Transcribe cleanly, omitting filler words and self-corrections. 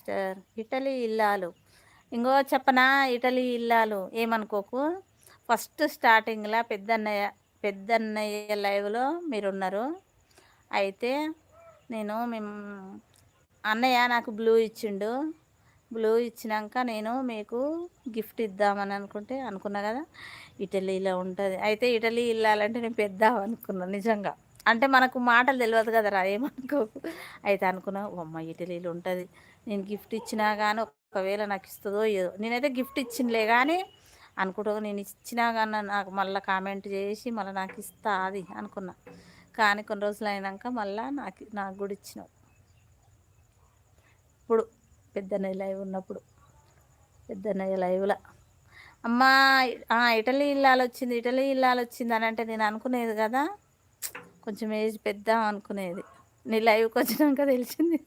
Sister. Italy ఇల్లాలు. ఇంగో చెప్పనా ఇటలీ ఇల్లాలు ఏమనుకోకు. ఫస్ట్ స్టార్టింగ్‌ల పెద్దన్నయ్య లైవ్‌లో మీరున్నారు. అయితే నేను అన్నయ్య నాకు బ్లూ ఇచ్చిండు. బ్లూ ఇచ్చినంక నేను మీకు గిఫ్ట్ ఇద్దామని అనుకున్నా గదా! ఇటలీలో ఉంటది. అయితే ఇటలీ ఎళ్ళాలంటే నేను పెద్దామనుకున్నా నిజంగా. అంటే మనకు మాటలు తెలవదు కదరా! ఏమనుకోకు. అయితే అనుకున్నా ఓమ్మ ఇటలీలో ఉంటది. నేను గిఫ్ట్ ఇచ్చినా గాని ఒకవేళ నాకిస్తదో ఇయ్యదో. నేనైతే గిఫ్ట్ ఇచ్చినలే గానీ అనుకుంటూ నేను ఇచ్చినా గాని నాకు మళ్ళా కామెంట్ చేసి మళ్ళా నాకిస్తా అది అనుకున్నా. కానీ కొన్ని రోజులయినంక మళ్ళా నాకు గూడా ఇచ్చినావు. ఇప్పుడు పెద్దన్నయ్య లైవ్ ఉన్నప్పుడు. పెద్దన్నయ్య లైవ్‌ల. అమ్మా ఇటలీ ఇల్లాలొచ్చింది, ఇటలీ ఇల్లాలొచ్చింది అనంటే నేను అనుకునేది గదా! కొంచెం ఏజ్ పెద్దామె అనుకునేది. నీ లైవ్‌కొచ్చినంక తెలిసింది.